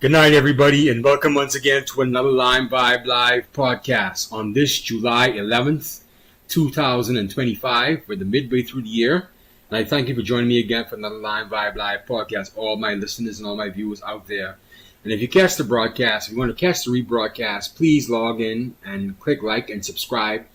Good night, everybody, and welcome once again to another Lime Vibe Live podcast on this July 11th, 2025. We're the midway through the year, and I thank you for joining me again for another Lime Vibe Live podcast, all my listeners and all my viewers out there. And if you catch the broadcast, if you want to catch the rebroadcast, please log in and click like and subscribe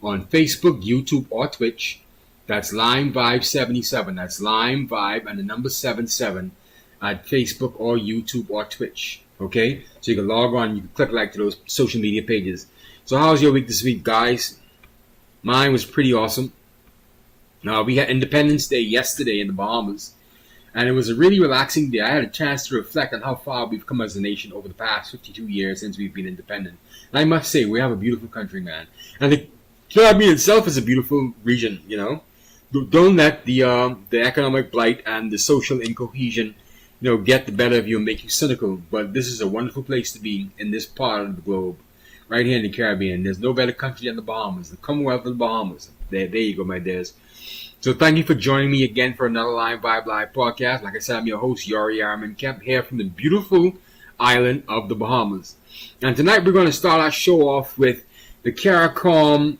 on Facebook, YouTube, or Twitch. That's Lime Vibe 77. That's Lime Vibe and the number 77. At Facebook or YouTube or Twitch. Okay? So you can log on, you can click like to those social media pages. So how was your week this week, guys? Mine was pretty awesome. We had Independence Day yesterday in the Bahamas. And it was a really relaxing day. I had a chance to reflect on how far we've come as a nation over the past 52 years since we've been independent. And I must say, we have a beautiful country, man. And the Caribbean itself is a beautiful region, you know. Don't let the economic blight and the social incohesion get the better of you and make you cynical. But this is a wonderful place to be in this part of the globe, right here in the Caribbean. There's no better country than the Bahamas, the Commonwealth of the Bahamas. There you go, my dears. So thank you for joining me again for another Lime Vibe Live podcast. Like I said, I'm your host, Yori Arman Kemp, here from the beautiful island of the Bahamas. And tonight we're going to start our show off with the CARICOM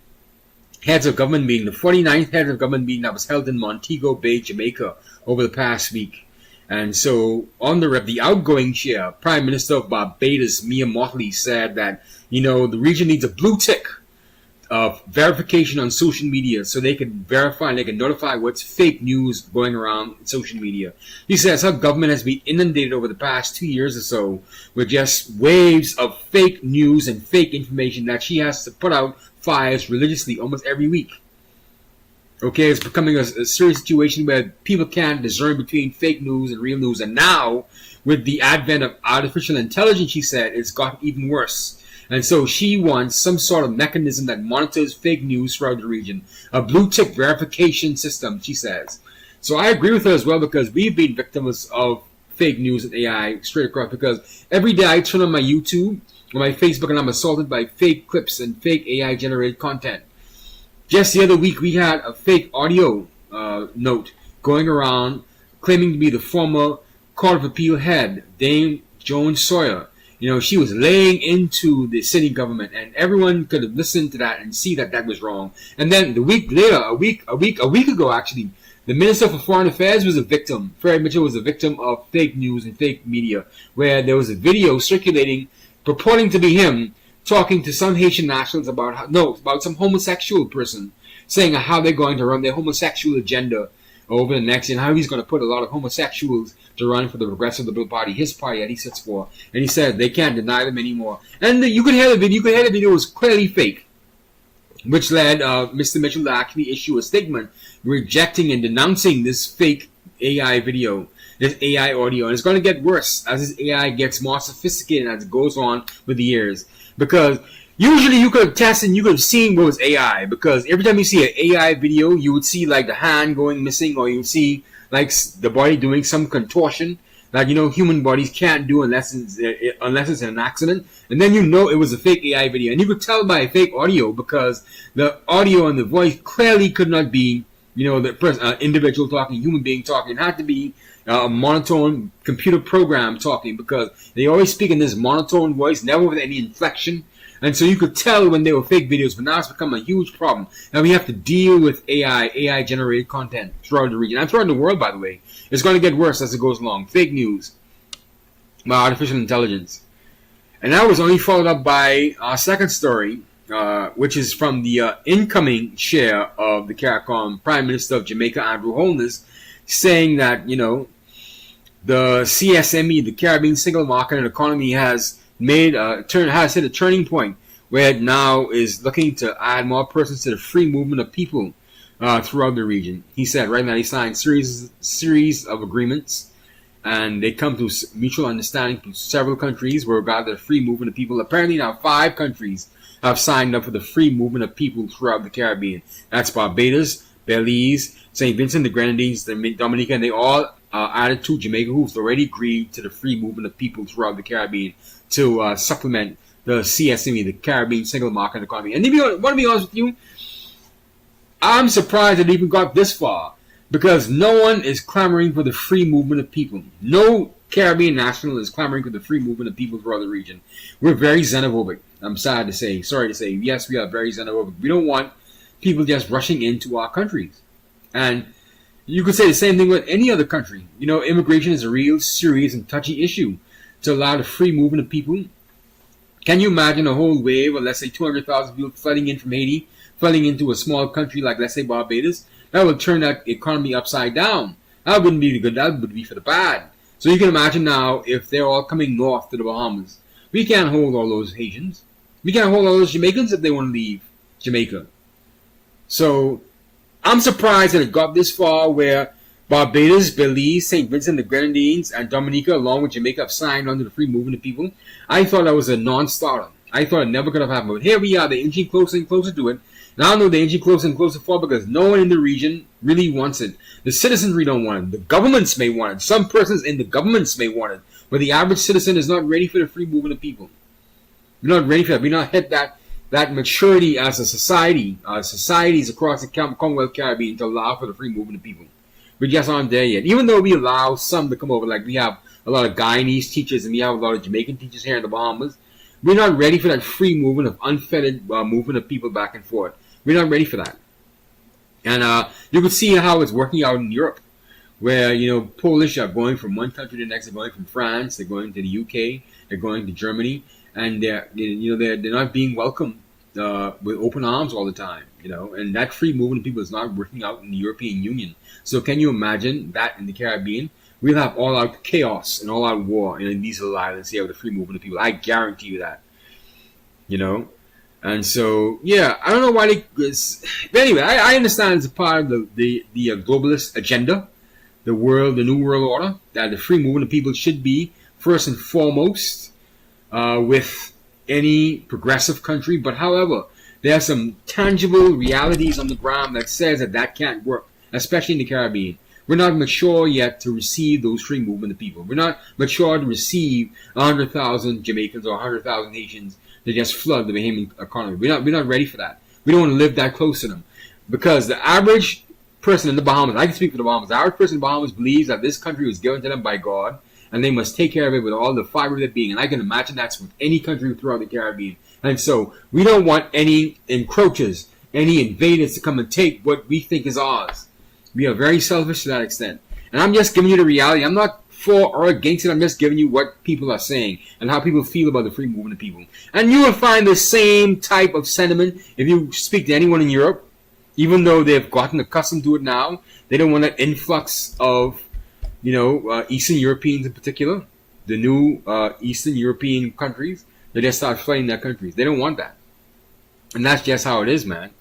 Heads of Government meeting, the 49th Heads of Government meeting that was held in Montego Bay, Jamaica, over the past week. And so, on the outgoing chair, Prime Minister of Barbados, Mia Mottley, said that, the region needs a blue tick of verification on social media so they can verify and they can notify what's fake news going around social media. He says our government has been inundated over the past 2 years or so with just waves of fake news and fake information that she has to put out fires religiously almost every week. Okay, it's becoming a serious situation where people can't discern between fake news and real news. And now, with the advent of artificial intelligence, she said, it's gotten even worse. And so she wants some sort of mechanism that monitors fake news throughout the region. A blue tick verification system, she says. So I agree with her as well, because we've been victims of fake news and AI straight across. Because every day I turn on my YouTube or my Facebook and I'm assaulted by fake clips and fake AI-generated content. Just the other week, we had a fake audio note going around claiming to be the former Court of Appeal head, Dame Joan Sawyer. She was laying into the city government, and everyone could have listened to that and see that that was wrong. And then the week later, a week ago, actually, the Minister for Foreign Affairs was a victim. Fred Mitchell was a victim of fake news and fake media, where there was a video circulating purporting to be him talking to some Haitian nationals about some homosexual person, saying how they're going to run their homosexual agenda over the next, and how he's going to put a lot of homosexuals to run for the Progressive Liberal Party, his party that he sits for. And he said they can't deny them anymore. And you could hear the video. You could hear the video was clearly fake, which led Mr. Mitchell to actually issue a statement rejecting and denouncing this fake AI video, this AI audio. And it's going to get worse as this AI gets more sophisticated as it goes on with the years. Because usually you could have tested and you could have seen what was AI. Because every time you see an AI video, you would see like the hand going missing, or you would see like the body doing some contortion that human bodies can't do unless it's an accident. And then it was a fake AI video. And you could tell by fake audio because the audio and the voice clearly could not be the person, individual talking, human being talking. It had to be a monotone computer program talking, because they always speak in this monotone voice, never with any inflection. And so you could tell when they were fake videos, but now it's become a huge problem. Now we have to deal with AI generated content throughout the region and throughout the world, by the way. It's going to get worse as it goes along. Fake news. by artificial intelligence. And that was only followed up by our second story, which is from the incoming chair of the CARICOM, Prime Minister of Jamaica, Andrew Holness, saying that, the CSME, the Caribbean Single Market and Economy, has hit a turning point where it now is looking to add more persons to the free movement of people throughout the region. He said right now he signed series of agreements, and they come to mutual understanding from several countries with regard to the free movement of people. Apparently now 5 countries have signed up for the free movement of people throughout the Caribbean. That's Barbados, Belize, St. Vincent, the Grenadines, Dominica, and they all added to Jamaica, who's already agreed to the free movement of people throughout the Caribbean to supplement the CSME, the Caribbean Single Market Economy. And I want to be honest with you, I'm surprised it even got this far, because no one is clamoring for the free movement of people. No Caribbean national is clamoring for the free movement of people throughout the region. We're very xenophobic. I'm sorry to say. Yes, we are very xenophobic. We don't want people just rushing into our countries. And you could say the same thing with any other country. Immigration is a real serious and touchy issue. To allow the free movement of people, can you imagine a whole wave of, let's say, 200,000 people flooding in from Haiti, flooding into a small country like, let's say, Barbados? That would turn that economy upside down. That wouldn't be the good. That would be for the bad. So you can imagine now if they're all coming north to the Bahamas. We can't hold all those Haitians. We can't hold all those Jamaicans if they want to leave Jamaica. So I'm surprised that it got this far where Barbados, Belize, St. Vincent, the Grenadines, and Dominica, along with Jamaica, have signed on to the free movement of people. I thought that was a non-starter. I thought it never could have happened. But here we are, they're inching closer and closer to it. Now I know they're inching closer and closer for, because no one in the region really wants it. The citizenry don't want it. The governments may want it. Some persons in the governments may want it. But the average citizen is not ready for the free movement of people. We're not ready for that. We're not hit that maturity as a society, societies across the Commonwealth Caribbean to allow for the free movement of people. We just aren't there yet. Even though we allow some to come over, like we have a lot of Guyanese teachers and we have a lot of Jamaican teachers here in the Bahamas, we're not ready for that free movement of unfettered movement of people back and forth. We're not ready for that. And you can see how it's working out in Europe, where Polish are going from one country to the next. They're going from France, they're going to the UK, they're going to Germany, and they're not being welcomed with open arms all the time. And that free movement of people is not working out in the European Union. So can you imagine that in the Caribbean? We'll have all-out chaos and all-out war in these little islands here with the free movement of people. I guarantee you that. And so, yeah, I don't know why but anyway, I understand it's a part of the globalist agenda, the new world order, that the free movement of people should be first and foremost with any progressive country. But however, there are some tangible realities on the ground that says that can't work, especially in the Caribbean. We're not mature yet to receive those free movement of people. We're not mature to receive 100,000 Jamaicans or 100,000 Haitians to just flood the Bahamian economy. We're not ready for that. We don't want to live that close to them. Because the average person in the Bahamas, I can speak for the Bahamas, the average person in the Bahamas believes that this country was given to them by God, and they must take care of it with all the fiber of their being. And I can imagine that's with any country throughout the Caribbean. And so we don't want any encroachers, any invaders to come and take what we think is ours. We are very selfish to that extent. And I'm just giving you the reality. I'm not for or against it. I'm just giving you what people are saying and how people feel about the free movement of people. And you will find the same type of sentiment if you speak to anyone in Europe. Even though they've gotten accustomed to it now, they don't want an influx of, Eastern Europeans in particular, the new Eastern European countries. They just start flooding their countries. They don't want that. And that's just how it is, man.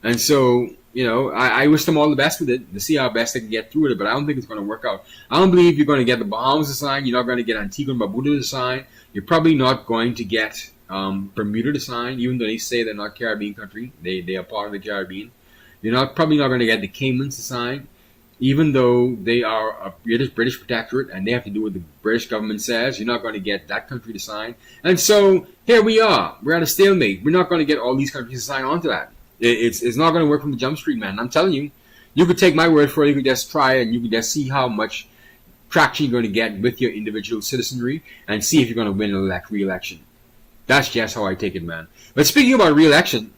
And so, I wish them all the best with it, to see how best they can get through it, but I don't think it's going to work out. I don't believe you're going to get the Bahamas to sign. You're not going to get Antigua and Barbuda to sign. You're probably not going to get Bermuda to sign, even though they say they're not a Caribbean country. They are part of the Caribbean. You're probably not going to get the Caymans to sign, even though they are a British protectorate and they have to do what the British government says. You're not going to get that country to sign. And so here we are. We're at a stalemate. We're not going to get all these countries to sign on to that. It's not going to work from the jump street, man. I'm telling you. You could take my word for it. You could just try it and you could just see how much traction you're going to get with your individual citizenry and see if you're going to win an re-election. That's just how I take it, man. But speaking about re-election,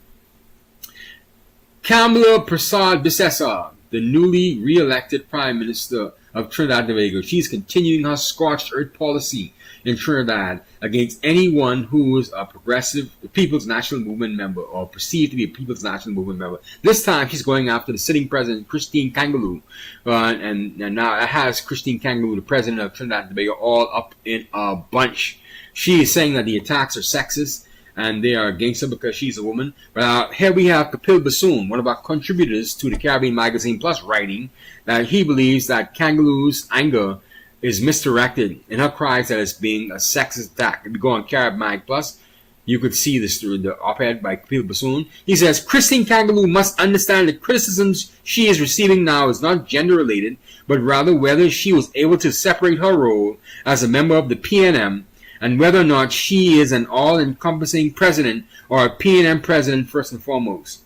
Kamala Prasad Bissessar, the newly re-elected Prime Minister of Trinidad and Tobago. She's continuing her scorched earth policy in Trinidad against anyone who is a progressive People's National Movement member or perceived to be a People's National Movement member. This time she's going after the sitting president, Christine Kangaloo. And now it has Christine Kangaloo, the president of Trinidad and Tobago, all up in a bunch. She is saying that the attacks are sexist and they are against her because she's a woman. But here we have Kapil Bassoon, one of our contributors to the Caribbean Magazine Plus, writing that he believes that Kangaloo's anger is misdirected in her cries that it's being a sexist attack. If you go on Carib Mag Plus, you could see this through the op-ed by Kapil Bassoon. He says, Christine Kangaloo must understand the criticisms she is receiving now is not gender-related, but rather whether she was able to separate her role as a member of the PNM and whether or not she is an all-encompassing president or a PNM president first and foremost.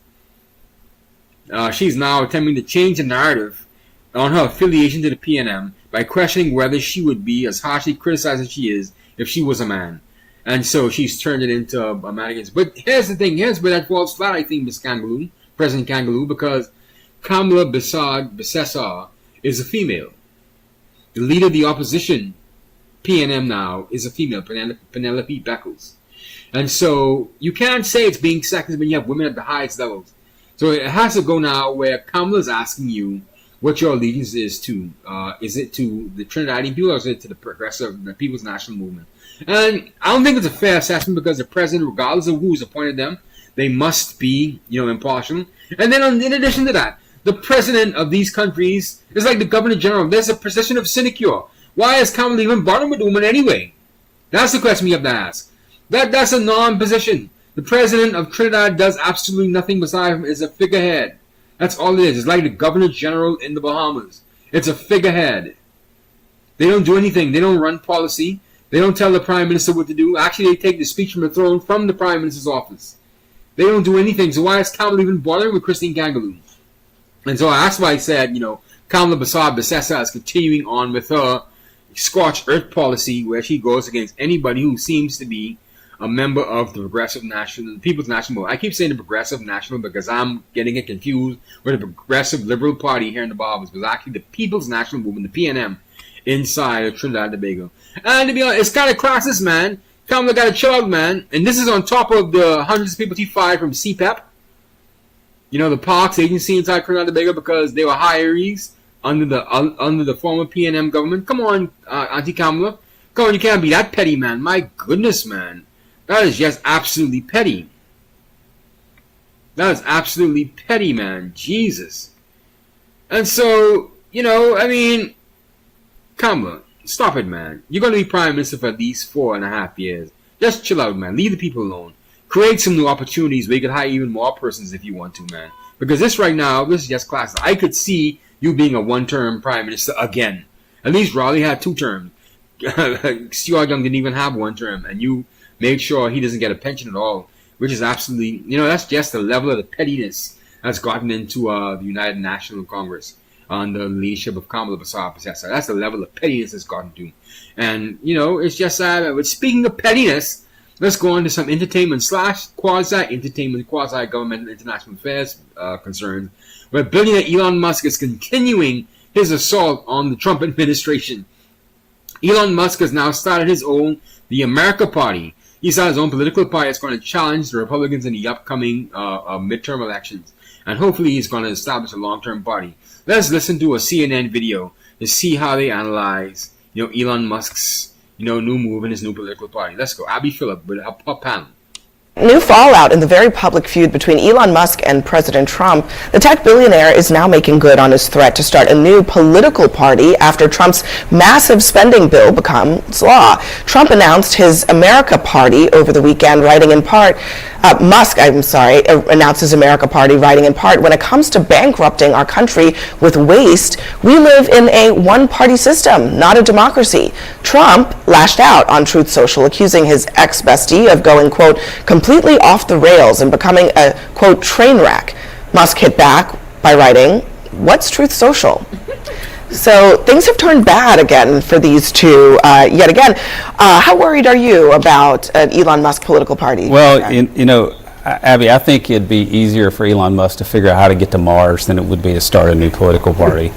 She's now attempting to change the narrative on her affiliation to the PNM by questioning whether she would be as harshly criticized as she is if she was a man. And so she's turned it into a man against. But here's the thing, here's where that falls flat, I think, Miss Kangaloo, President Kangaloo, because Kamala Besessar is a female. The leader of the opposition, PNM now, is a female, Penelope Beckles. And so you can't say it's being sexist when you have women at the highest levels. So it has to go now where Kamala's asking you what your allegiance is to. Is it to the Trinidadian people or is it to the People's National Movement? And I don't think it's a fair assessment because the president, regardless of who's appointed them, they must be, impartial. And then in addition to that, the president of these countries is like the governor general. There's a position of sinecure. Why is Kamala even bothering with the woman anyway? That's the question we have to ask. That's a non-position. The president of Trinidad does absolutely nothing besides him is a figurehead. That's all it is. It's like the governor general in the Bahamas. It's a figurehead. They don't do anything. They don't run policy. They don't tell the prime minister what to do. Actually, they take the speech from the throne from the prime minister's office. They don't do anything. So why is Kamala even bothering with Christine Kangaloo? And so that's why I said, Kamala Besessar is continuing on with her scorched earth policy where she goes against anybody who seems to be a member of the People's National Movement. I keep saying the Progressive National because I'm getting it confused with the Progressive Liberal Party here in the Bahamas. But actually the People's National Movement, the PNM, inside of Trinidad and Tobago. And to be honest, it's kind of classist, man. Kamala got to chill out, man. And this is on top of the hundreds of people she fired from CPEP. The Parks agency inside Trinidad and Tobago because they were hirees under the former PNM government. Come on, Auntie Kamala. Come on, you can't be that petty, man. My goodness, man. That is just absolutely petty. That is absolutely petty, man. Jesus. And so, Kamala, stop it, man. You're going to be prime minister for at least 4.5 years. Just chill out, man. Leave the people alone. Create some new opportunities where you can hire even more persons if you want to, man. Because this right now, this is just class. I could see you being a one-term prime minister again. At least Raleigh had 2 terms. Stuart Young didn't even have 1 term. And you made sure he doesn't get a pension at all. Which is absolutely, that's just the level of the pettiness that's gotten into the United National Congress under the leadership of Kamala Besessar. That's the level of pettiness it's gotten to. And, it's just but speaking of pettiness, let's go on to some entertainment / quasi-entertainment, quasi-government international affairs concerns, where billionaire Elon Musk is continuing his assault on the Trump administration. Elon Musk has now started his own, the America Party. He started his own political party that's going to challenge the Republicans in the upcoming midterm elections. And hopefully he's going to establish a long-term party. Let's listen to a CNN video to see how they analyze, Elon Musk's, new move in his new political party. Let's go. Abby Phillip with her panel. New fallout in the very public feud between Elon Musk and President Trump. The tech billionaire is now making good on his threat to start a new political party after Trump's massive spending bill becomes law. Trump announced his America Party over the weekend, writing in part, announced his America Party, writing in part, when it comes to bankrupting our country with waste, we live in a one-party system, not a democracy. Trump lashed out on Truth Social, accusing his ex-bestie of going, quote, completely off the rails and becoming a, quote, train wreck. Musk hit back by writing, what's Truth Social? So things have turned bad again for these two yet again. How worried are you about an Elon Musk political party? Well, Abby, I think it'd be easier for Elon Musk to figure out how to get to Mars than it would be to start a new political party.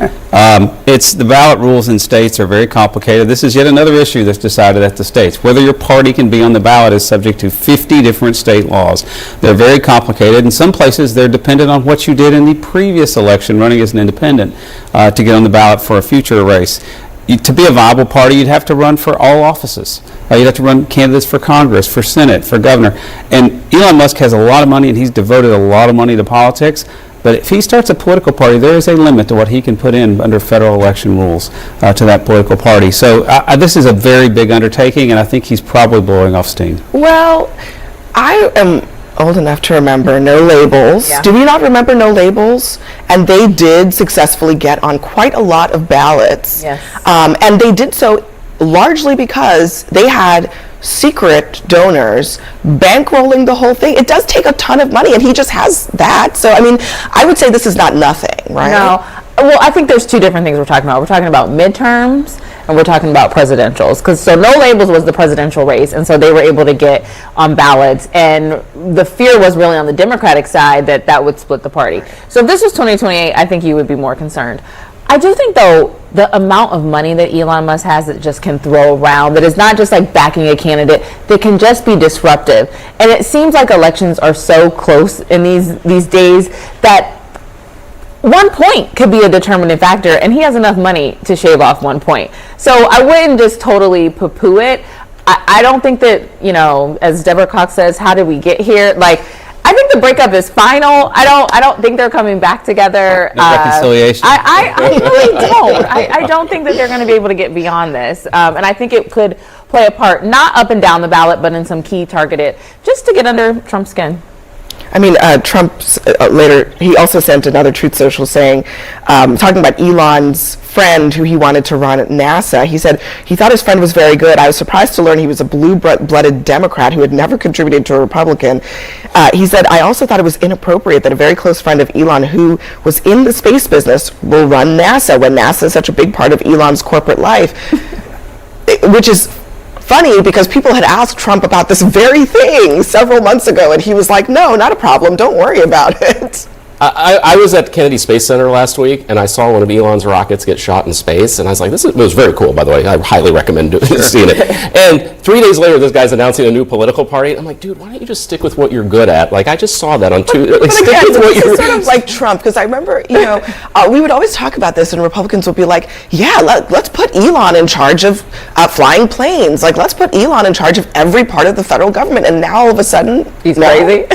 It's the ballot rules in states are very complicated. This is yet another issue that's decided at the states. Whether your party can be on the ballot is subject to 50 different state laws. They're very complicated. In some places, they're dependent on what you did in the previous election, running as an independent, to get on the ballot for a future race. To be a viable party, you'd have to run for all offices. You'd have to run candidates for Congress, for Senate, for governor. And Elon Musk has a lot of money, and he's devoted a lot of money to politics. But if he starts a political party, there is a limit to what he can put in under federal election rules to that political party. So this is a very big undertaking, and I think he's probably blowing off steam. Well, I am old enough to remember No Labels. Yeah. Do we not remember No Labels? And they did successfully get on quite a lot of ballots. Yes. And they did so largely because they had secret donors bankrolling the whole thing. It does take a ton of money, and he just has that. So, I mean, I would say this is not nothing, right? No. Well, I think there's two different things we're talking about. We're talking about midterms, and we're talking about presidentials. So No Labels was the presidential race, and so they were able to get on ballots. And the fear was really on the Democratic side that would split the party. So if this was 2028, I think you would be more concerned. I do think, though, the amount of money that Elon Musk has that just can throw around, that is not just like backing a candidate, that can just be disruptive. And it seems like elections are so close in these days that 1 point could be a determining factor, and he has enough money to shave off 1 point. So I wouldn't just totally poo-poo it. I don't think that, as Deborah Cox says, how did we get here? Like, I think the breakup is final. I don't think they're coming back together. No reconciliation. I really don't. I don't think that they're going to be able to get beyond this. And I think it could play a part, not up and down the ballot, but in some key targeted, just to get under Trump's skin. I mean, Trump's later, he also sent another Truth Social saying, talking about Elon's friend who he wanted to run at NASA. He said he thought his friend was very good. I was surprised to learn he was a blue-blooded Democrat who had never contributed to a Republican. He said, I also thought it was inappropriate that a very close friend of Elon who was in the space business will run NASA when NASA is such a big part of Elon's corporate life, which is funny because people had asked Trump about this very thing several months ago, and he was like, no, not a problem, don't worry about it. I was at Kennedy Space Center last week, and I saw one of Elon's rockets get shot in space, and I was like, it was very cool, by the way. I highly recommend seeing it. And 3 days later, this guy's announcing a new political party. I'm like, dude, why don't you just stick with what you're good at? Like, I just saw that on two. But again, this is sort of like Trump, because I remember, we would always talk about this, and Republicans would be like, yeah, let's put Elon in charge of flying planes. Like, let's put Elon in charge of every part of the federal government. And now all of a sudden, he's crazy.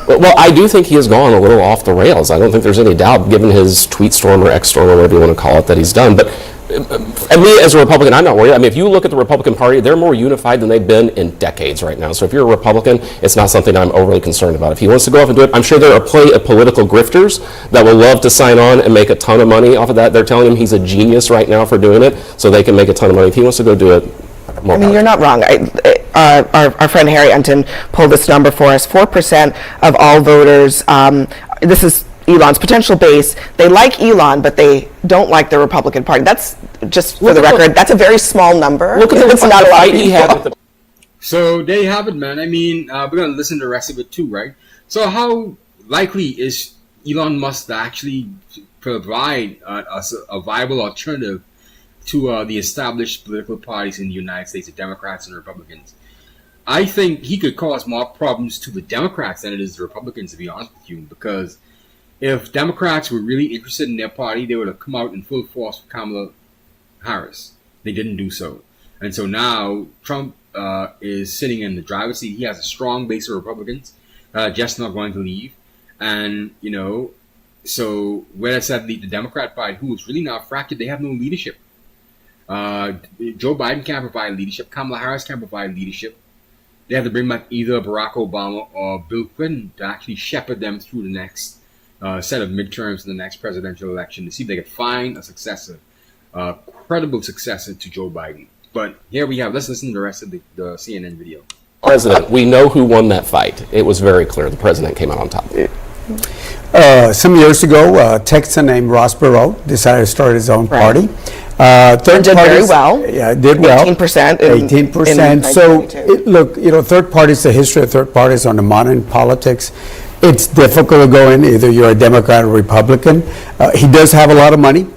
Well, I do think he has gone a little off the rails. I don't think there's any doubt, given his tweet storm or X storm or whatever you want to call it, that he's done. But and me as a Republican, I'm not worried. I mean, if you look at the Republican Party, they're more unified than they've been in decades right now. So if you're a Republican, it's not something I'm overly concerned about. If he wants to go off and do it, I'm sure there are plenty of political grifters that will love to sign on and make a ton of money off of that. They're telling him he's a genius right now for doing it, so they can make a ton of money. If he wants to go do it, more power. You're not wrong. Our friend Harry Unton pulled this number for us. 4% of all voters, this is Elon's potential base, they like Elon, but they don't like the Republican Party. That's, just for the record, that's a very small number. Look at the fight he had with the... So there you have it, man. I mean, we're going to listen to the rest of it too, right? So how likely is Elon Musk to actually provide a viable alternative to the established political parties in the United States, the Democrats and Republicans? I think he could cause more problems to the Democrats than it is the Republicans, to be honest with you, because if Democrats were really interested in their party, they would have come out in full force for Kamala Harris. They didn't do so. And so now Trump is sitting in the driver's seat. He has a strong base of Republicans, just not going to leave. And, so where that's at the Democrat Party, who is really now fractured, they have no leadership. Joe Biden can't provide leadership. Kamala Harris can't provide leadership. They have to bring back either Barack Obama or Bill Clinton to actually shepherd them through the next set of midterms in the next presidential election to see if they could find a successor, credible successor to Joe Biden. But here we have, let's listen to the rest of the CNN video. President, we know who won that fight. It was very clear. The president came out on top. Some years ago, a Texan named Ross Perot decided to start his own party. And did very well. Yeah, did well. 18% in- 18%. in So, 1992. look, third parties, the history of third parties on the modern politics, it's difficult to go in. Either you're a Democrat or Republican. He does have a lot of money.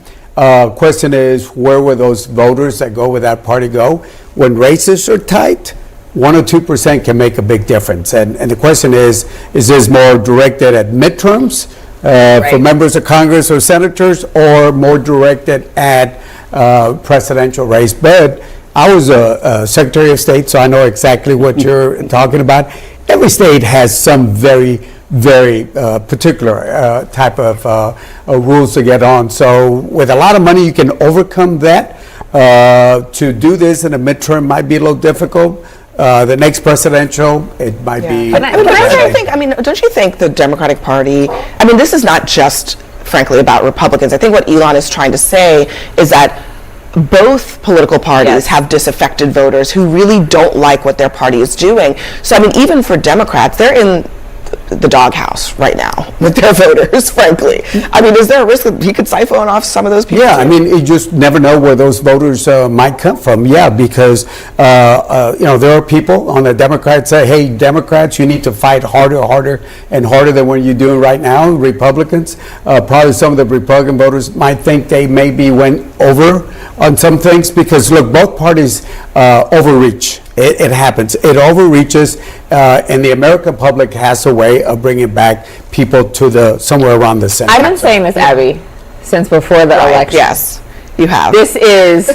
Question is, where will those voters that go with that party go? When races are tight, 1 or 2% can make a big difference. And the question is this more directed at midterms for members of Congress or senators, or more directed at presidential race? But I was a Secretary of State, so I know exactly what you're talking about. Every state has some very particular type of rules to get on. So with a lot of money, you can overcome that. To do this in a midterm might be a little difficult. The next presidential, it might be. But don't you think the Democratic Party, this is not just, frankly, about Republicans. I think what Elon is trying to say is that both political parties have disaffected voters who really don't like what their party is doing. So, even for Democrats, they're in the doghouse right now with their voters, frankly. Is there a risk that he could siphon off some of those people? Yeah, you just never know where those voters might come from. Yeah, because there are people on the Democrats say, hey, Democrats, you need to fight harder and harder than what you're doing right now. Republicans, probably some of the Republican voters might think they maybe went over on some things, because look, both parties overreach. It happens. It overreaches, and the American public has a way of bringing back people to somewhere around the center. I've been saying this, Abby, since before the election. Yes, you have. This is,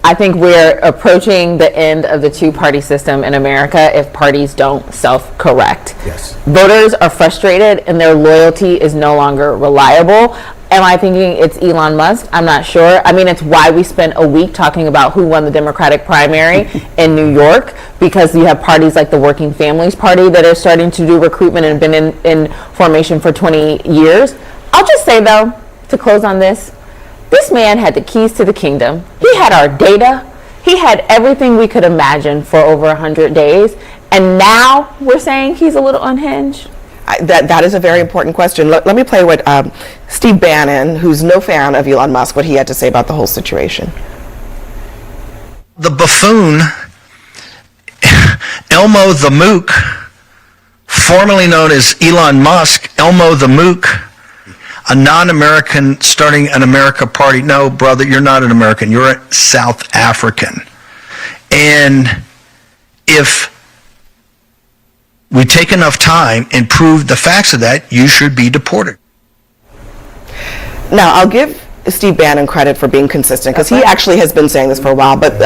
I think we're approaching the end of the two-party system in America if parties don't self-correct. Yes. Voters are frustrated and their loyalty is no longer reliable. Am I thinking it's Elon Musk? I'm not sure. It's why we spent a week talking about who won the Democratic primary in New York, because you have parties like the Working Families Party that are starting to do recruitment and been in formation for 20 years. I'll just say, though, to close on this man had the keys to the kingdom. He had our data. He had everything we could imagine for over 100 days. And now we're saying he's a little unhinged. That is a very important question. Let me play what Steve Bannon, who's no fan of Elon Musk, what he had to say about the whole situation. The buffoon, Elmo the Mook, formerly known as Elon Musk, Elmo the Mook, a non-American starting an America party. No, brother, you're not an American. You're a South African. And if we take enough time and prove the facts of that, you should be deported. Now, I'll give Steve Bannon credit for being consistent, because he actually has been saying this for a while. But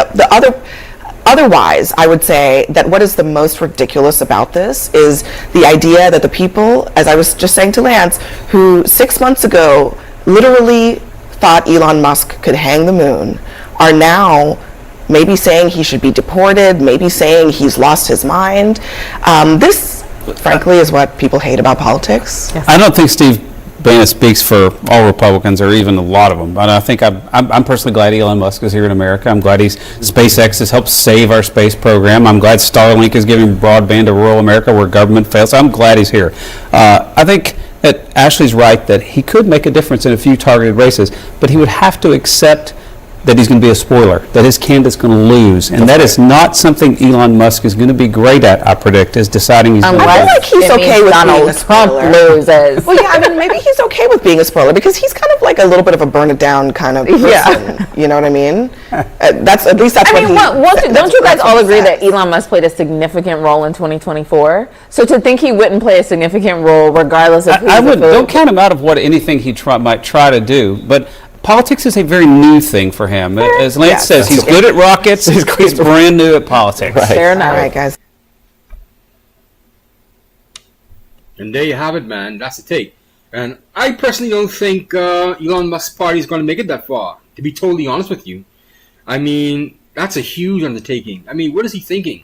otherwise, I would say that what is the most ridiculous about this is the idea that the people, as I was just saying to Lance, who 6 months ago literally thought Elon Musk could hang the moon, are now maybe saying he should be deported, maybe saying he's lost his mind. This, frankly, is what people hate about politics. Yes. I don't think Steve Bannon speaks for all Republicans, or even a lot of them. But I think I'm personally glad Elon Musk is here in America. I'm glad SpaceX has helped save our space program. I'm glad Starlink is giving broadband to rural America where government fails. I'm glad he's here. I think that Ashley's right that he could make a difference in a few targeted races, but he would have to accept that he's going to be a spoiler, that his candidate's going to lose. And that is not something Elon Musk is going to be great at, I predict, is deciding he's going to lose. I feel like he's okay with being a spoiler. Trump loses. Well, yeah, maybe he's okay with being a spoiler, because he's kind of like a little bit of a burn it down kind of person. Yeah. You know what I mean? That's at least that's what he. Don't you guys all agree that Elon Musk played a significant role in 2024? So to think he wouldn't play a significant role regardless of who don't count him out of what anything he might try to do, but politics is a very new thing for him. As Lance says, he's good at rockets. He's brand new at politics. Right. Fair enough. All right, guys. And there you have it, man. That's the take. And I personally don't think Elon Musk's party is going to make it that far, to be totally honest with you. That's a huge undertaking. What is he thinking?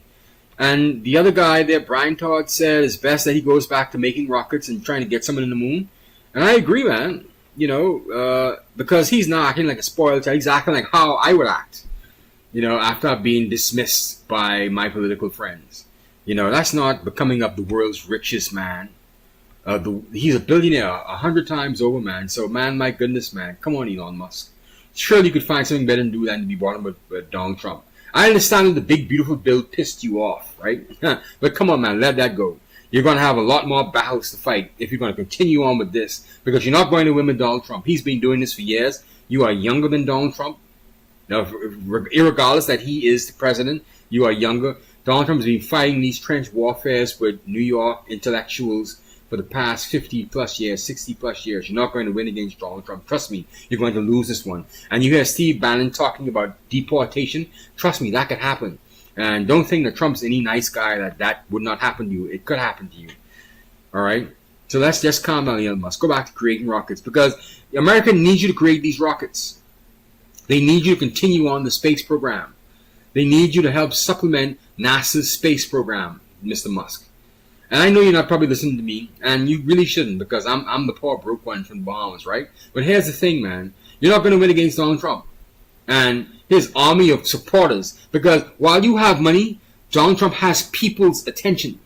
And the other guy there, Brian Todd, said it's best that he goes back to making rockets and trying to get someone in the moon. And I agree, man. Because he's not acting like a spoiled child. He's acting like how I would act, after I've been dismissed by my political friends. That's not becoming of the world's richest man. He's a billionaire 100 times over, man. So, man, my goodness, man. Come on, Elon Musk. surely you could find something better to do than to be brought up with Donald Trump. I understand that the big, beautiful bill pissed you off, right? But come on, man, let that go. You're going to have a lot more battles to fight if you're going to continue on with this, because you're not going to win with Donald Trump. He's been doing this for years. You are younger than Donald Trump. Now, irregardless that he is the president, you are younger. Donald Trump has been fighting these trench warfares with New York intellectuals for the past 50 plus years, 60 plus years. You're not going to win against Donald Trump. Trust me, you're going to lose this one. And you hear Steve Bannon talking about deportation. Trust me, that could happen. And don't think that Trump's any nice guy that would not happen to you. It could happen to you. All right? So let's just calm down, Elon Musk. Go back to creating rockets, because America needs you to create these rockets. They need you to continue on the space program. They need you to help supplement NASA's space program, Mr. Musk. And I know you're not probably listening to me, and you really shouldn't, because I'm the poor broke one from the Bahamas, right? But here's the thing, man. You're not going to win against Donald Trump and his army of supporters, because while you have money, Donald Trump has people's attention.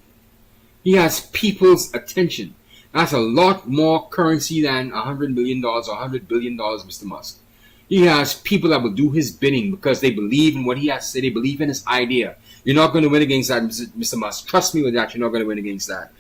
He has people's attention. That's a lot more currency than $100 million or $100 billion, Mr. Musk. He has people that will do his bidding because they believe in what he has to say. They believe in his idea. You're not going to win against that, Mr. Musk. Trust me with that. You're not going to win against that.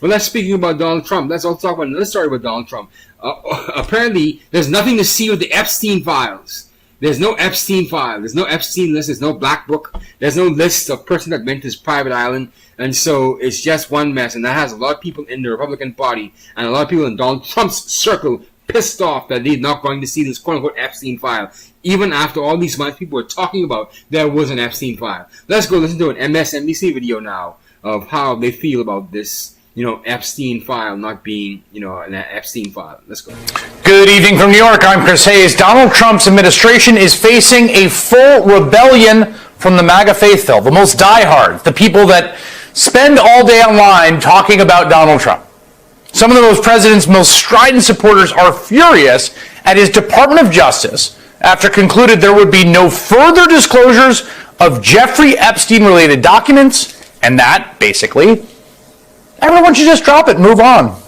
Well, let's speaking about Donald Trump. Let's also talk about another story about Donald Trump. Apparently, there's nothing to see with the Epstein files. There's no Epstein file. There's no Epstein list. There's no black book. There's no list of person that went to his private island. And so it's just one mess. And that has a lot of people in the Republican Party and a lot of people in Donald Trump's circle pissed off that they're not going to see this quote-unquote Epstein file. Even after all these months, people were talking about there was an Epstein file. Let's go listen to an MSNBC video now of how they feel about this, Epstein file not being, an Epstein file. Let's go. Good evening from New York. I'm Chris Hayes. Donald Trump's administration is facing a full rebellion from the MAGA faithful, the most diehard, the people that spend all day online talking about Donald Trump. Some of the president's most strident supporters are furious at his Department of Justice after concluded there would be no further disclosures of Jeffrey Epstein-related documents, and that, basically, everyone should just drop it and move on.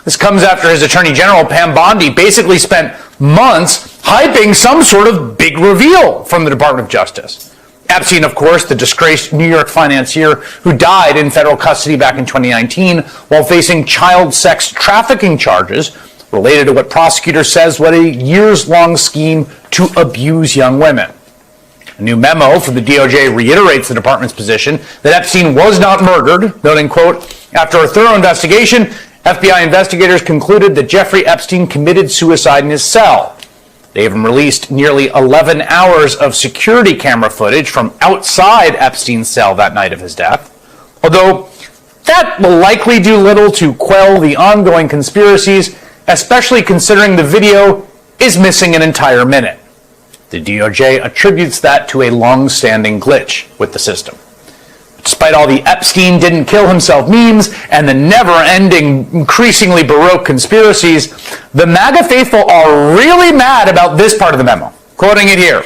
This comes after his Attorney General, Pam Bondi, basically spent months hyping some sort of big reveal from the Department of Justice. Epstein, of course, the disgraced New York financier who died in federal custody back in 2019 while facing child sex trafficking charges related to what prosecutors says was a years-long scheme to abuse young women. A new memo from the DOJ reiterates the department's position that Epstein was not murdered, noting, quote, after a thorough investigation, FBI investigators concluded that Jeffrey Epstein committed suicide in his cell. They even released nearly 11 hours of security camera footage from outside Epstein's cell that night of his death. Although that will likely do little to quell the ongoing conspiracies, especially considering the video is missing an entire minute. The DOJ attributes that to a long-standing glitch with the system. Despite all the Epstein didn't kill himself memes and the never-ending, increasingly baroque conspiracies, the MAGA faithful are really mad about this part of the memo. Quoting it here.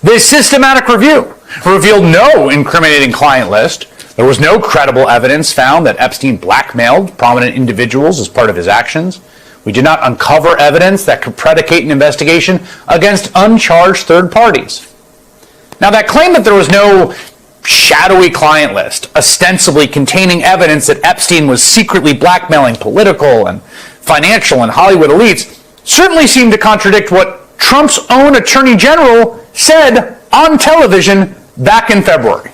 This systematic review revealed no incriminating client list. There was no credible evidence found that Epstein blackmailed prominent individuals as part of his actions. We did not uncover evidence that could predicate an investigation against uncharged third parties. Now, that claim that there was no shadowy client list, ostensibly containing evidence that Epstein was secretly blackmailing political and financial and Hollywood elites, certainly seemed to contradict what Trump's own Attorney General said on television back in February.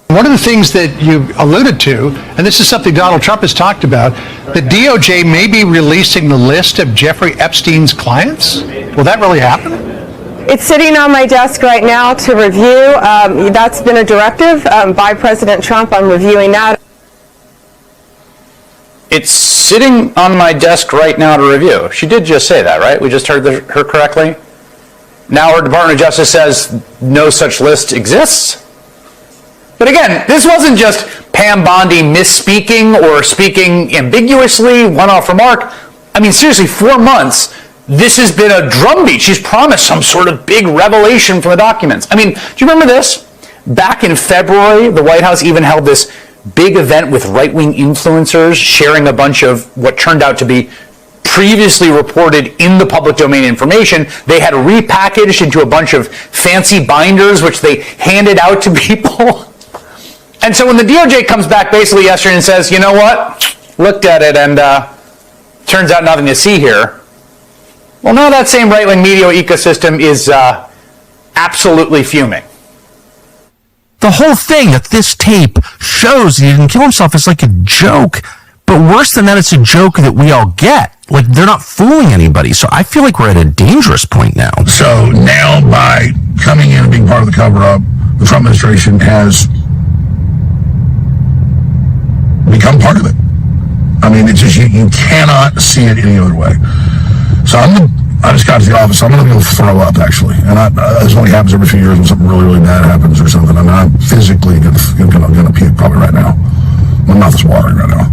One of the things that you alluded to, and this is something Donald Trump has talked about, the DOJ may be releasing the list of Jeffrey Epstein's clients. Will that really happen? It's sitting on my desk right now to review. That's been a directive by President Trump. I'm reviewing that. It's sitting on my desk right now to review. She did just say that, right? We just heard her correctly? Now her Department of Justice says no such list exists? But again, this wasn't just Pam Bondi misspeaking or speaking ambiguously, one-off remark. I mean, seriously, 4 months, this has been a drumbeat. She's promised some sort of big revelation from the documents. I mean, do you remember this? Back in February, the White House even held this big event with right-wing influencers sharing a bunch of what turned out to be previously reported in the public domain information, they had repackaged into a bunch of fancy binders, which they handed out to people. And so when the DOJ comes back basically yesterday and says, you know what, looked at it and turns out nothing to see here, well, now that same right-wing media ecosystem is absolutely fuming. The whole thing that this tape shows he didn't kill himself is like a joke. But worse than that, it's a joke that we all get. Like, they're not fooling anybody. So I feel like we're at a dangerous point now. So now, by coming in and being part of the cover-up, the Trump administration has become part of it. I mean, it's just, you cannot see it any other way. So I just got to the office. I'm going to be able to throw up, actually. And this only happens every few years when something really, really bad happens or something. I mean, I'm physically going to puke probably right now. My mouth is watering right now.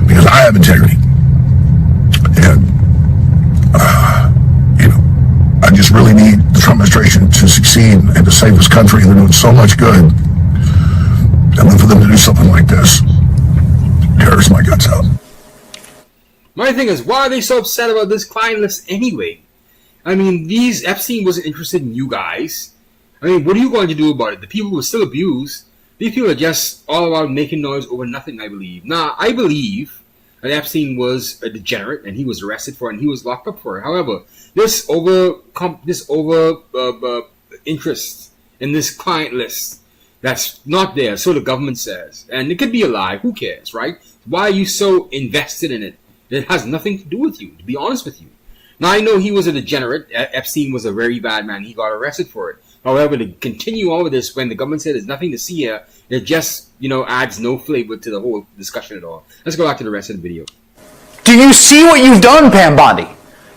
Because I have integrity. And, I just really need the Trump administration to succeed and to save this country. They're doing so much good. And then for them to do something like this tears my guts out. My thing is, why are they so upset about this client list anyway? I mean, Epstein wasn't interested in you guys. I mean, what are you going to do about it? The people who are still abused, these people are just all about making noise over nothing, I believe. Now, I believe that Epstein was a degenerate and he was arrested for it and he was locked up for it. However, this interest in this client list that's not there, so the government says, and it could be a lie, who cares, right? Why are you so invested in it? It has nothing to do with you, to be honest with you. Now, I know he was a degenerate. Epstein was a very bad man. He got arrested for it. However, to continue on with this when the government said there's nothing to see here, it just, adds no flavor to the whole discussion at all. Let's go back to the rest of the video. Do you see what you've done, Pam Bondi?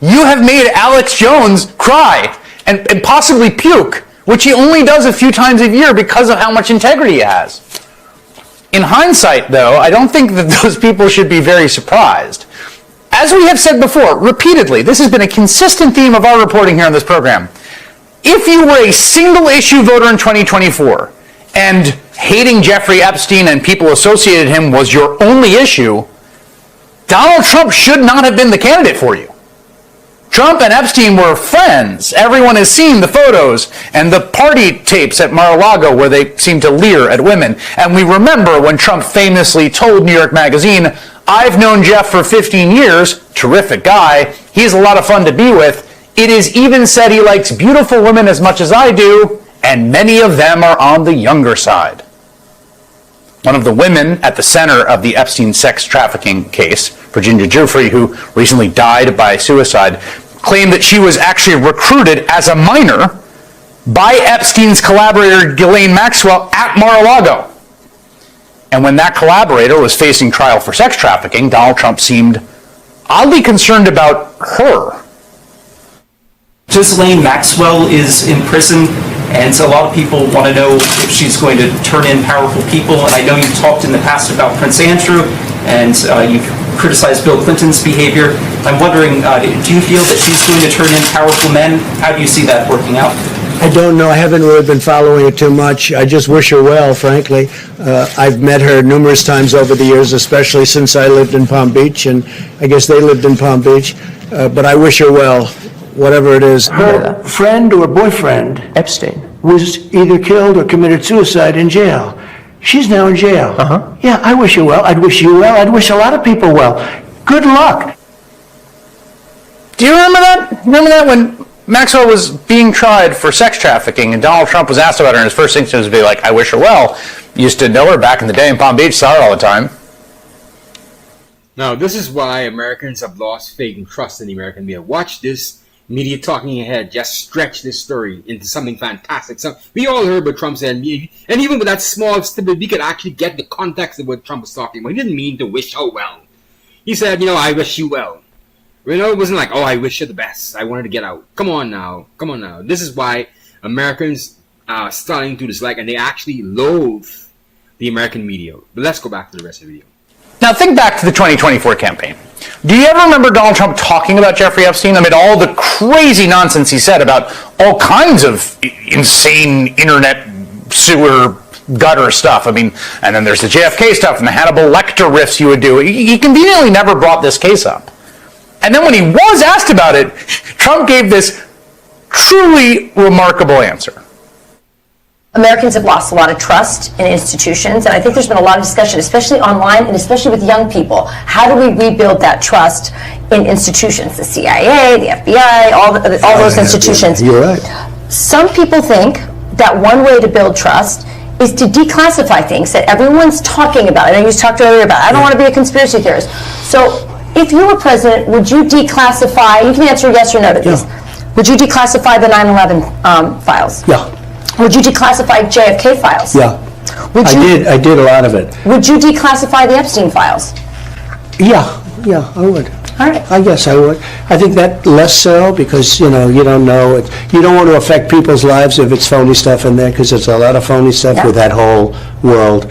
You have made Alex Jones cry and possibly puke, which he only does a few times a year because of how much integrity he has. In hindsight, though, I don't think that those people should be very surprised. As we have said before, repeatedly, this has been a consistent theme of our reporting here on this program. If you were a single-issue voter in 2024 and hating Jeffrey Epstein and people associated him was your only issue, Donald Trump should not have been the candidate for you. Trump and Epstein were friends. Everyone has seen the photos and the party tapes at Mar-a-Lago where they seem to leer at women. And we remember when Trump famously told New York Magazine, "I've known Jeff for 15 years, terrific guy, he's a lot of fun to be with. It is even said he likes beautiful women as much as I do, and many of them are on the younger side." One of the women at the center of the Epstein sex trafficking case, Virginia Giuffre, who recently died by suicide, claimed that she was actually recruited as a minor by Epstein's collaborator Ghislaine Maxwell at Mar-a-Lago. And when that collaborator was facing trial for sex trafficking, Donald Trump seemed oddly concerned about her. Ghislaine Maxwell is in prison, and so a lot of people want to know if she's going to turn in powerful people. And I know you've talked in the past about Prince Andrew, and you've criticized Bill Clinton's behavior. I'm wondering, do you feel that she's going to turn in powerful men? How do you see that working out? I don't know. I haven't really been following it too much. I just wish her well, frankly. I've met her numerous times over the years, especially since I lived in Palm Beach, and I guess they lived in Palm Beach. But I wish her well, whatever it is. Her friend or boyfriend, Epstein, was either killed or committed suicide in jail. She's now in jail. Yeah, I wish her well. I'd wish you well. I'd wish a lot of people well. Good luck. Do you remember that? Remember that when Maxwell was being tried for sex trafficking and Donald Trump was asked about her and his first instinct was to be like, I wish her well. Used to know her back in the day in Palm Beach, saw her all the time. Now, this is why Americans have lost faith and trust in the American media. Watch this media talking ahead just stretch this story into something fantastic. So we all heard what Trump said, and even with that small snippet, we could actually get the context of what Trump was talking about. He didn't mean to wish her well. He said, I wish you well. It wasn't like, I wish you the best. I wanted to get out. Come on now. This is why Americans are starting to dislike, and they actually loathe the American media. But let's go back to the rest of the video. Now think back to the 2024 campaign. Do you ever remember Donald Trump talking about Jeffrey Epstein amid all the crazy nonsense he said about all kinds of insane internet sewer gutter stuff. I mean, and then there's the JFK stuff and the Hannibal Lecter riffs you would do. He conveniently never brought this case up. And then when he was asked about it, Trump gave this truly remarkable answer. Americans have lost a lot of trust in institutions, and I think there's been a lot of discussion, especially online and especially with young people. How do we rebuild that trust in institutions? The CIA, the FBI, all those institutions. You're right. Some people think that one way to build trust is to declassify things that everyone's talking about. I know you talked earlier about, I don't want to be a conspiracy theorist. So if you were president, would you declassify, you can answer yes or no to these, would you declassify the 9/11 files? Yeah. Would you declassify JFK files? Yeah. I did a lot of it. Would you declassify the Epstein files? Yeah, I would. All right. I guess I would. I think that less so because, you don't know. You don't want to affect people's lives if it's phony stuff in there because there's a lot of phony stuff with that whole world.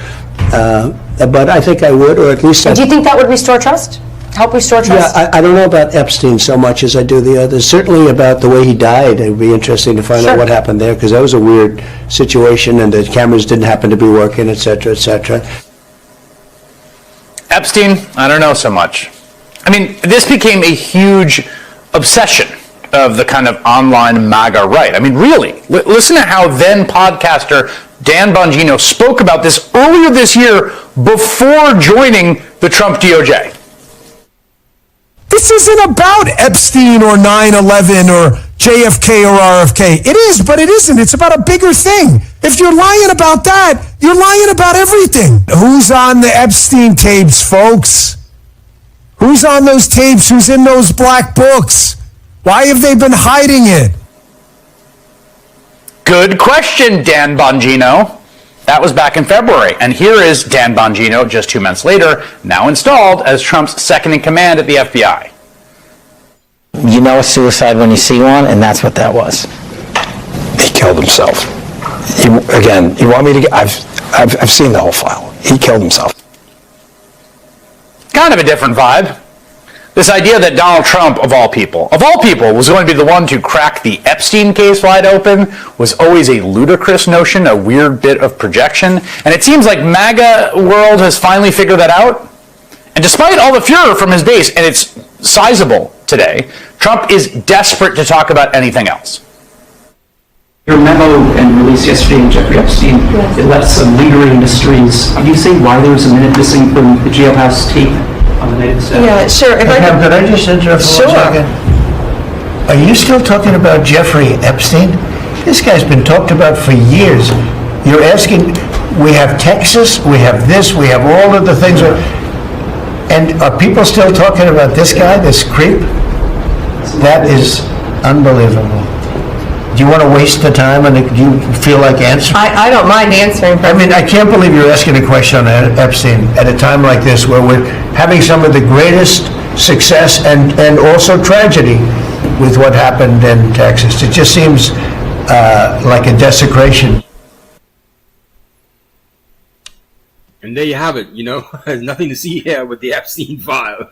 But I think I would, or at least Do you think that would restore trust? Help restore trust? Yeah, I don't know about Epstein so much as I do the others. Certainly about the way he died. It would be interesting to find out what happened there because that was a weird situation and the cameras didn't happen to be working, et cetera, et cetera. Epstein, I don't know so much. I mean, this became a huge obsession of the kind of online MAGA right. I mean, really, listen to how then podcaster Dan Bongino spoke about this earlier this year before joining the Trump DOJ. This isn't about Epstein or 9/11 or JFK or RFK. It is, but it isn't. It's about a bigger thing. If you're lying about that, you're lying about everything. Who's on the Epstein tapes, folks? Who's on those tapes? Who's in those black books? Why have they been hiding it? Good question, Dan Bongino. That was back in February. And here is Dan Bongino, just 2 months later, now installed as Trump's second-in-command at the FBI. You know a suicide when you see one, and that's what that was. He killed himself. You want me to get... I've seen the whole file. He killed himself. Kind of a different vibe. This idea that Donald Trump, of all people, was going to be the one to crack the Epstein case wide open was always a ludicrous notion, a weird bit of projection. And it seems like MAGA world has finally figured that out. And despite all the furor from his base, and it's sizable today, Trump is desperate to talk about anything else. Your memo and release yesterday on Jeffrey Epstein, it left some lingering mysteries. Can you say why there was a minute missing from the jailhouse tape on the night of the staff? Yeah, sure. Could I just interrupt for 1 second? Are you still talking about Jeffrey Epstein? This guy's been talked about for years. You're asking, we have Texas, we have this, we have all of the things. And are people still talking about this guy, this creep? That is unbelievable. Do you want to waste the time and do you feel like answering? I don't mind answering. I mean, I can't believe you're asking a question on Epstein at a time like this where we're having some of the greatest success and also tragedy with what happened in Texas. It just seems like a desecration. And there you have it, there's nothing to see here with the Epstein file.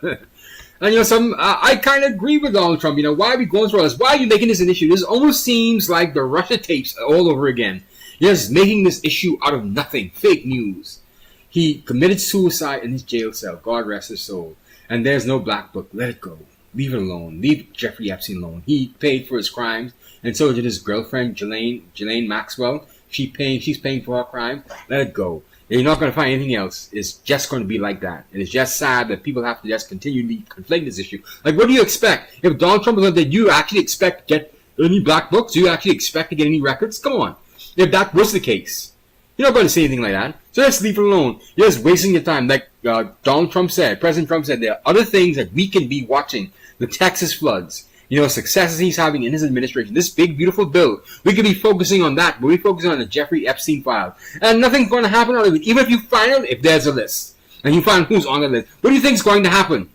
And I kind of agree with Donald Trump. Why are we going through all this? Why are you making this an issue? This almost seems like the Russia tapes all over again. You're just making this issue out of nothing. Fake news. He committed suicide in his jail cell. God rest his soul. And there's no black book. Let it go. Leave it alone. Leave Jeffrey Epstein alone. He paid for his crimes, and so did his girlfriend, Ghislaine Maxwell. She's paying for her crime. Let it go. You're not going to find anything else. It's just going to be like that. And it's just sad that people have to just continually conflate this issue. Like, what do you expect? If Donald Trump was on there, do you actually expect to get any black books? Do you actually expect to get any records? Come on. If that was the case, you're not going to say anything like that. So just leave it alone. You're just wasting your time. Like Donald Trump said, President Trump said, there are other things that we can be watching. The Texas floods. Successes he's having in his administration. This big, beautiful bill. We could be focusing on that, but we're focusing on the Jeffrey Epstein file. And nothing's going to happen on it. Even if you find out if there's a list, and you find who's on the list, what do you think is going to happen?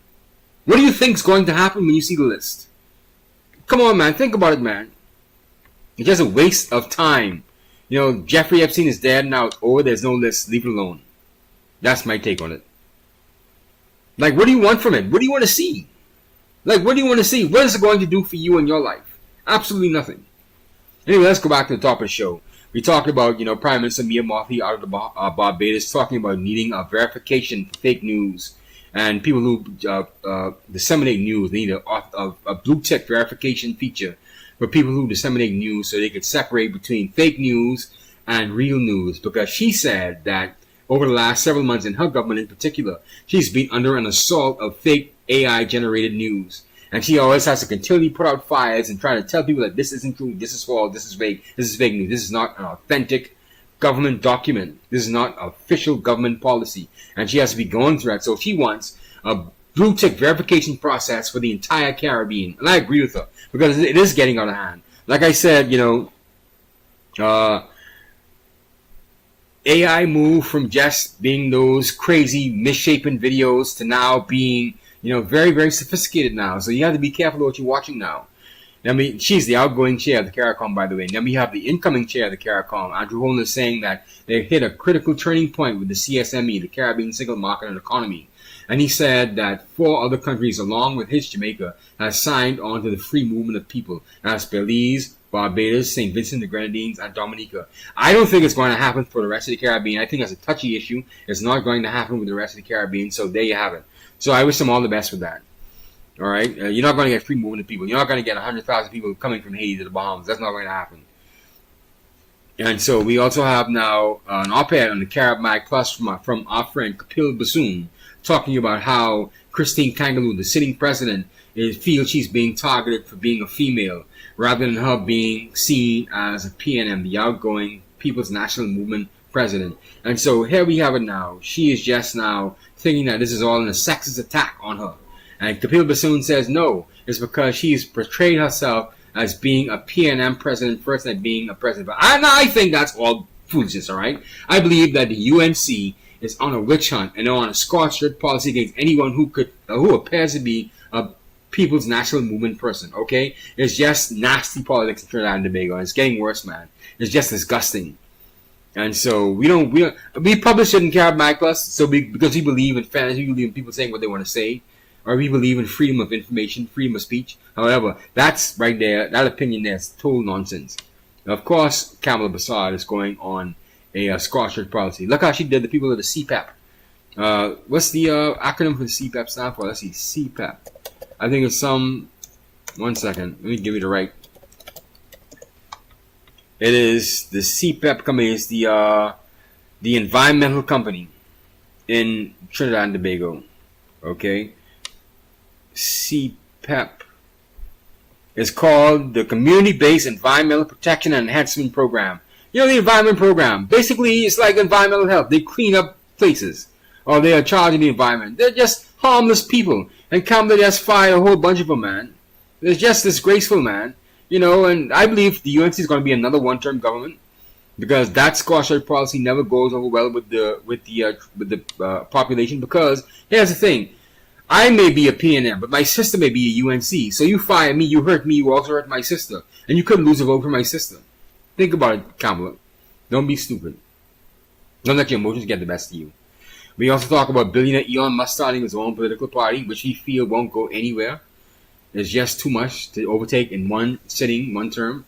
What do you think is going to happen when you see the list? Come on, man. Think about it, man. It's just a waste of time. Jeffrey Epstein is dead now. Oh, there's no list. Leave it alone. That's my take on it. Like, what do you want from it? What do you want to see? Like, what do you want to see? What is it going to do for you in your life? Absolutely nothing. Anyway, let's go back to the top of the show. We talked about, Prime Minister Mia Mottley out of the Barbados talking about needing a verification for fake news. And people who disseminate news need a blue tick verification feature for people who disseminate news so they could separate between fake news and real news. Because she said that over the last several months, in her government in particular, she's been under an assault of fake AI-generated news. And she always has to continually put out fires and try to tell people that this isn't true, this is false, this is fake news, this is not an authentic government document, this is not official government policy. And she has to be going through that. So she wants a blue tick verification process for the entire Caribbean. And I agree with her, because it is getting out of hand. Like I said, AI moved from just being those crazy misshapen videos to now being, very, very sophisticated now. So you have to be careful what you're watching now. I mean, she's the outgoing chair of the CARICOM, by the way. Then we have the incoming chair of the CARICOM, Andrew Holness, saying that they hit a critical turning point with the CSME, the Caribbean Single Market and Economy. And he said that 4 other countries, along with his Jamaica, has signed on to the free movement of people. That's Belize, Barbados, St. Vincent, the Grenadines, and Dominica. I don't think it's going to happen for the rest of the Caribbean. I think that's a touchy issue. It's not going to happen with the rest of the Caribbean, so there you have it. So I wish them all the best with that. All right? You're not going to get free movement of people. You're not going to get 100,000 people coming from Haiti to the Bahamas. That's not going to happen. And so we also have now an op-ed on the Carib Mag Plus from our friend Kapil Bassoon, talking about how Christine Kangaloo, the sitting president, feels she's being targeted for being a female, rather than her being seen as a PNM, the outgoing People's National Movement president. And so here we have it now. She is just now thinking that this is all a sexist attack on her. And Kapil Bassoon says no, it's because she's portrayed herself as being a PNM president first than being a president. But I think that's all foolishness, all right? I believe that the UNC is on a witch hunt and on a scorched policy against anyone who appears to be a People's National Movement person, okay? It's just nasty politics in Trinidad and Tobago, and it's getting worse, man. It's just disgusting. And so we publish it in Carib Mag Plus, because we believe in fairness, we believe in people saying what they want to say, or we believe in freedom of information, freedom of speech. However, that's right there, that opinion there is total nonsense. Now, of course, Kamala Bassard is going on a scorched policy. Look how she did the people of the CPEP. What's the acronym for the CPEP stand for? Let's see, CPEP. I think it's one second, let me give you the right. It is the CPEP company, is the environmental company in Trinidad and Tobago. Okay? CPEP is called the Community-Based Environmental Protection and Enhancement Program. The environment program. Basically, it's like environmental health. They clean up places, or they are charging the environment. They're just harmless people. And Kamala just fired a whole bunch of them, man. It's just disgraceful, man. And I believe the UNC is going to be another one-term government, because that scorched policy never goes over well with the population. Because here's the thing. I may be a PNM, but my sister may be a UNC. So you fire me, you hurt me, you also hurt my sister. And you couldn't lose a vote for my sister. Think about it, Kamala. Don't be stupid. Don't let your emotions get the best of you. We also talk about billionaire Elon Musk starting his own political party, which he feels won't go anywhere. It's just too much to overtake in one sitting, one term.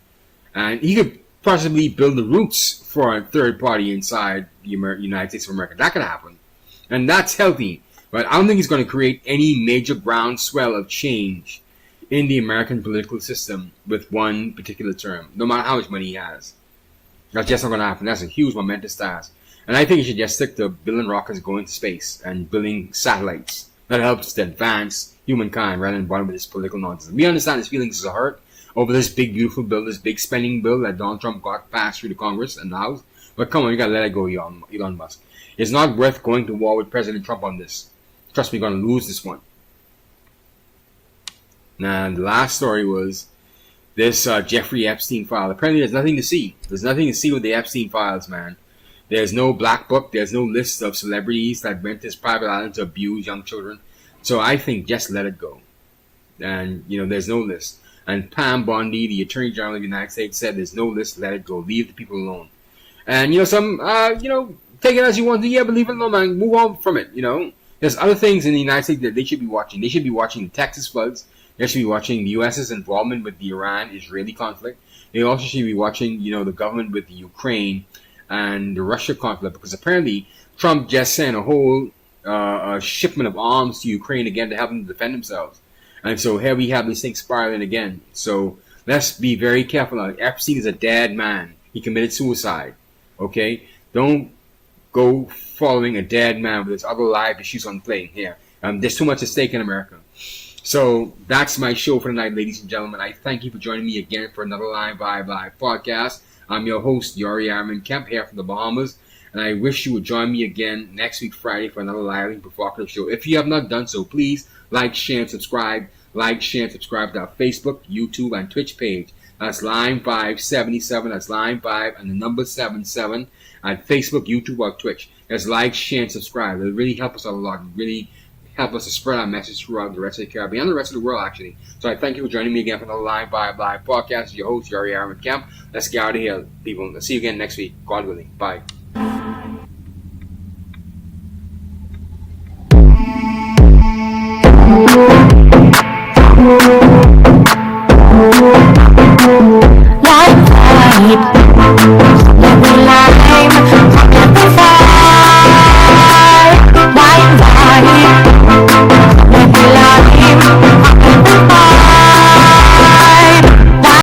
And he could possibly build the roots for a third party inside the United States of America. That could happen. And that's healthy. But I don't think he's going to create any major groundswell of change in the American political system with one particular term, no matter how much money he has. That's just not going to happen. That's a huge momentous task. And I think he should just stick to building rockets going to space and building satellites. That helps to advance humankind rather than bother with this political nonsense. We understand his feelings are hurt over this big, beautiful bill, this big spending bill that Donald Trump got passed through the Congress and the House. But come on, you got to let it go, Elon Musk. It's not worth going to war with President Trump on this. Trust me, you're going to lose this one. Now, the last story was this Jeffrey Epstein file. Apparently, there's nothing to see. There's nothing to see with the Epstein files, man. There's no black book. There's no list of celebrities that went to his private island to abuse young children. So I think just let it go. And, there's no list. And Pam Bondi, the Attorney General of the United States, said there's no list, let it go. Leave the people alone. And, take it as you want to. Yeah, but leave it alone, man. Move on from it, There's other things in the United States that they should be watching. They should be watching the Texas floods. They should be watching the U.S.'s involvement with the Iran-Israeli conflict. they also should be watching, the government with the Ukraine and the Russia conflict, because apparently Trump just sent a whole shipment of arms to Ukraine again to help them defend themselves. And so here we have this thing spiraling again. So let's be very careful. Now, Epstein is a dead man. He committed suicide. Okay? Don't go following a dead man with his other life issues on play here. There's too much at stake in America. So that's my show for tonight, ladies and gentlemen. I thank you for joining me again for another Line Vibe Live podcast. I'm your host, Yori Arman Kemp, here from the Bahamas. And I wish you would join me again next week, Friday, for another lively provocative show. If you have not done so, please like, share, and subscribe. Like, share, and subscribe to our Facebook, YouTube, and Twitch page. That's Line Vibe 77. That's Line Vibe and the number 77 at Facebook, YouTube, or Twitch. That's like, share, and subscribe. It'll really help us out a lot. It'll really help us to spread our message throughout the rest of the Caribbean and the rest of the world, actually. So I thank you for joining me again for another Line Vibe Live podcast. Your host, Yori Arman Kemp. Let's get out of here, people. Let's see you again next week, God willing. Bye.